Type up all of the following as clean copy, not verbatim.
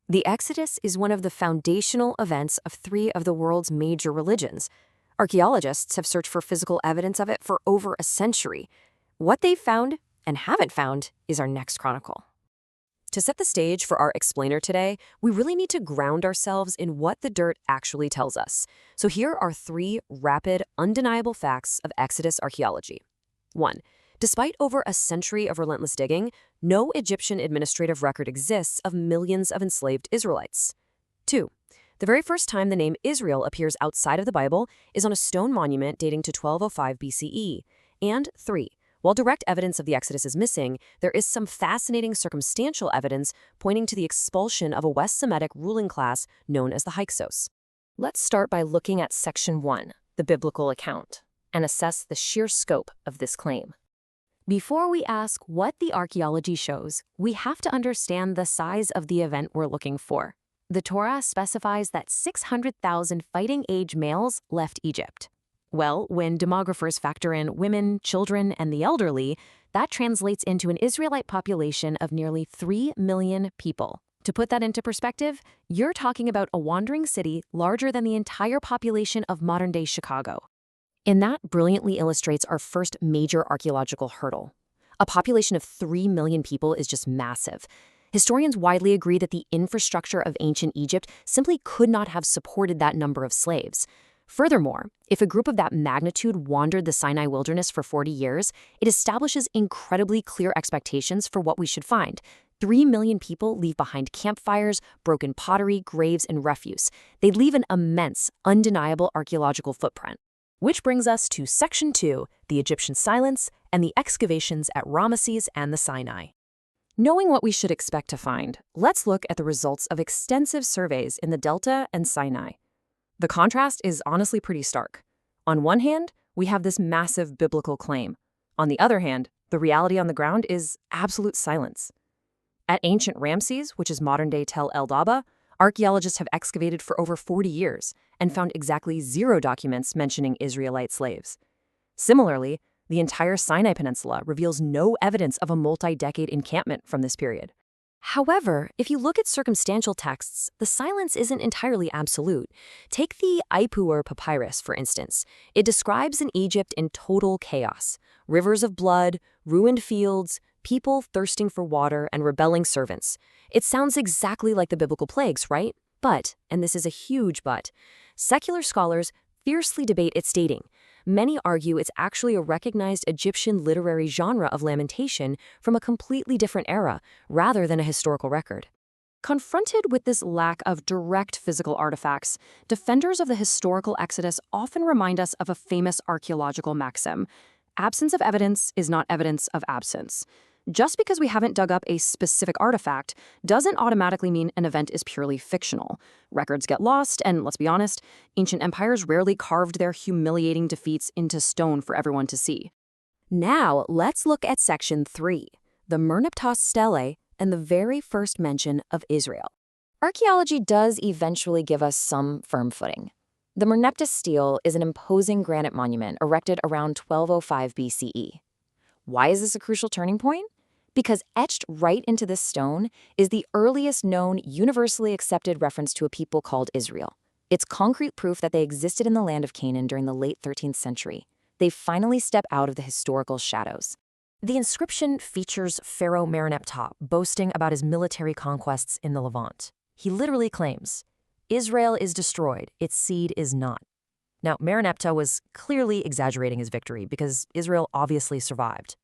The Exodus is one of the foundational events of three of the world's major religions. Archaeologists have searched for physical evidence of it for over a century. What they've found and haven't found is our next chronicle. To set the stage for our explainer today, we really need to ground ourselves in what the dirt actually tells us. So here are three rapid, undeniable facts of Exodus archaeology. 1. Despite over a century of relentless digging, no Egyptian administrative record exists of millions of enslaved Israelites. 2. The very first time the name Israel appears outside of the Bible is on a stone monument dating to 1205 BCE. And 3. While direct evidence of the Exodus is missing, there is some fascinating circumstantial evidence pointing to the expulsion of a West Semitic ruling class known as the Hyksos. Let's start by looking at Section 1, the biblical account, and assess the sheer scope of this claim. Before we ask what the archaeology shows, we have to understand the size of the event we're looking for. The Torah specifies that 600,000 fighting-age males left Egypt. Well, when demographers factor in women, children, and the elderly, that translates into an Israelite population of nearly 3 million people. To put that into perspective, you're talking about a wandering city larger than the entire population of modern-day Chicago. And that brilliantly illustrates our first major archaeological hurdle. A population of 3 million people is just massive. Historians widely agree that the infrastructure of ancient Egypt simply could not have supported that number of slaves. Furthermore, if a group of that magnitude wandered the Sinai wilderness for 40 years, it establishes incredibly clear expectations for what we should find. 3 million people leave behind campfires, broken pottery, graves, and refuse. They leave an immense, undeniable archaeological footprint. Which brings us to Section 2, the Egyptian silence, and the excavations at Ramesses and the Sinai. Knowing what we should expect to find, let's look at the results of extensive surveys in the Delta and Sinai. The contrast is honestly pretty stark. On one hand, we have this massive biblical claim. On the other hand, the reality on the ground is absolute silence. At ancient Ramses, which is modern-day Tel el-Dabba, archaeologists have excavated for over 40 years and found exactly 0 documents mentioning Israelite slaves. Similarly, the entire Sinai Peninsula reveals no evidence of a multi-decade encampment from this period. However, if you look at circumstantial texts, the silence isn't entirely absolute. Take the Ipuwer Papyrus, for instance. It describes an Egypt in total chaos. Rivers of blood, ruined fields, people thirsting for water, and rebelling servants. It sounds exactly like the biblical plagues, right? But, and this is a huge but, secular scholars fiercely debate its dating. Many argue it's actually a recognized Egyptian literary genre of lamentation from a completely different era, rather than a historical record. Confronted with this lack of direct physical artifacts, defenders of the historical Exodus often remind us of a famous archaeological maxim: absence of evidence is not evidence of absence. Just because we haven't dug up a specific artifact doesn't automatically mean an event is purely fictional. Records get lost, and let's be honest, ancient empires rarely carved their humiliating defeats into stone for everyone to see. Now, let's look at Section 3, the Merneptah Stele and the very first mention of Israel. Archaeology does eventually give us some firm footing. The Merneptah Stele is an imposing granite monument erected around 1205 BCE. Why is this a crucial turning point? Because etched right into this stone is the earliest known universally accepted reference to a people called Israel. It's concrete proof that they existed in the land of Canaan during the late 13th century. They finally step out of the historical shadows. The inscription features Pharaoh Merneptah boasting about his military conquests in the Levant. He literally claims, "Israel is destroyed, its seed is not." Now, Merneptah was clearly exaggerating his victory because Israel obviously survived.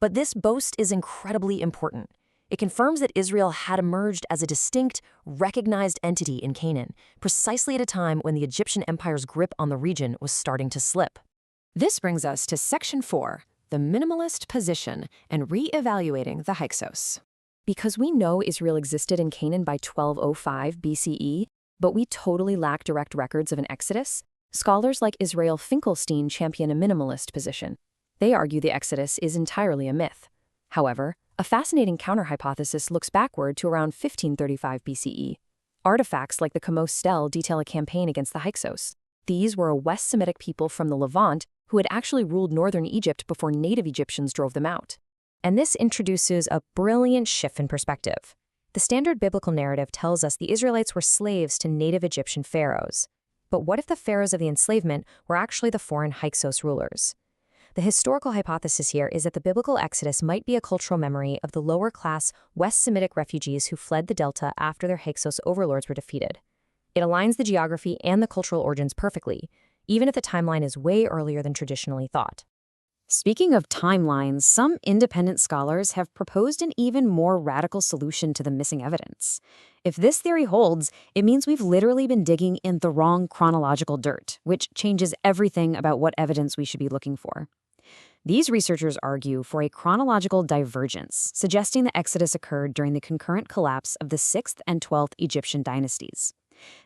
But this boast is incredibly important. It confirms that Israel had emerged as a distinct, recognized entity in Canaan, precisely at a time when the Egyptian empire's grip on the region was starting to slip. This brings us to Section 4, the minimalist position and re-evaluating the Hyksos. Because we know Israel existed in Canaan by 1205 BCE, but we totally lack direct records of an exodus, scholars like Israel Finkelstein champion a minimalist position. They argue the Exodus is entirely a myth. However, a fascinating counter-hypothesis looks backward to around 1535 BCE. Artifacts like the Chronicle Stele detail a campaign against the Hyksos. These were a West Semitic people from the Levant who had actually ruled northern Egypt before native Egyptians drove them out. And this introduces a brilliant shift in perspective. The standard biblical narrative tells us the Israelites were slaves to native Egyptian pharaohs. But what if the pharaohs of the enslavement were actually the foreign Hyksos rulers? The historical hypothesis here is that the biblical exodus might be a cultural memory of the lower-class West Semitic refugees who fled the Delta after their Hyksos overlords were defeated. It aligns the geography and the cultural origins perfectly, even if the timeline is way earlier than traditionally thought. Speaking of timelines, some independent scholars have proposed an even more radical solution to the missing evidence. If this theory holds, it means we've literally been digging in the wrong chronological dirt, which changes everything about what evidence we should be looking for. These researchers argue for a chronological divergence, suggesting the Exodus occurred during the concurrent collapse of the 6th and 12th Egyptian dynasties.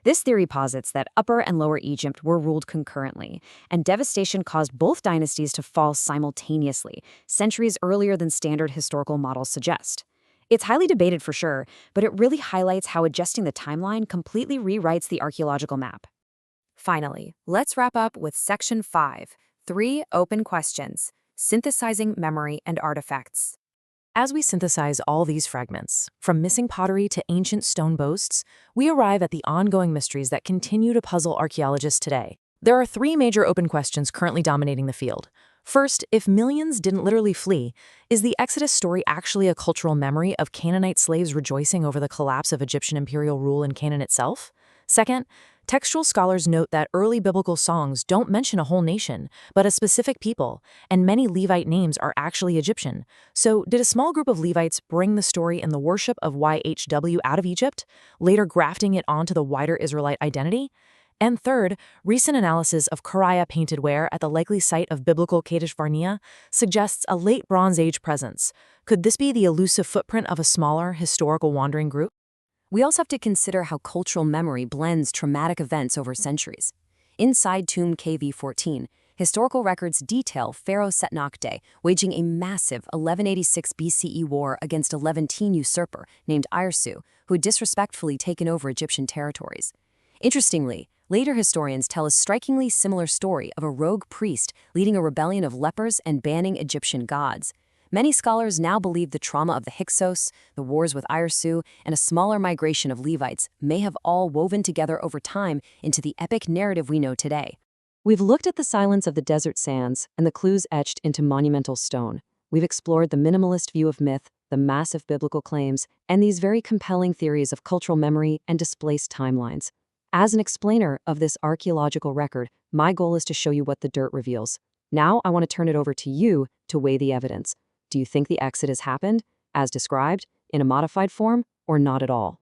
This theory posits that Upper and Lower Egypt were ruled concurrently, and devastation caused both dynasties to fall simultaneously, centuries earlier than standard historical models suggest. It's highly debated for sure, but it really highlights how adjusting the timeline completely rewrites the archaeological map. Finally, let's wrap up with Section 5, 3 open questions. Synthesizing memory and artifacts. As we synthesize all these fragments, from missing pottery to ancient stone boasts, we arrive at the ongoing mysteries that continue to puzzle archaeologists today. There are 3 major open questions currently dominating the field. First, if millions didn't literally flee, is the Exodus story actually a cultural memory of Canaanite slaves rejoicing over the collapse of Egyptian imperial rule in Canaan itself? Second, textual scholars note that early biblical songs don't mention a whole nation, but a specific people, and many Levite names are actually Egyptian. So, did a small group of Levites bring the story and the worship of YHW out of Egypt, later grafting it onto the wider Israelite identity? And third, recent analysis of Kariah painted ware at the likely site of biblical Kadesh Barnea suggests a late Bronze Age presence. Could this be the elusive footprint of a smaller, historical wandering group? We also have to consider how cultural memory blends traumatic events over centuries. Inside Tomb KV-14, historical records detail Pharaoh Setnakhteh waging a massive 1186 BCE war against a Levantine usurper named Irsu, who had disrespectfully taken over Egyptian territories. Interestingly, later historians tell a strikingly similar story of a rogue priest leading a rebellion of lepers and banning Egyptian gods. Many scholars now believe the trauma of the Hyksos, the wars with Irsu, and a smaller migration of Levites may have all woven together over time into the epic narrative we know today. We've looked at the silence of the desert sands and the clues etched into monumental stone. We've explored the minimalist view of myth, the massive biblical claims, and these very compelling theories of cultural memory and displaced timelines. As an explainer of this archaeological record, my goal is to show you what the dirt reveals. Now I want to turn it over to you to weigh the evidence. Do you think the Exodus happened, as described, in a modified form, or not at all?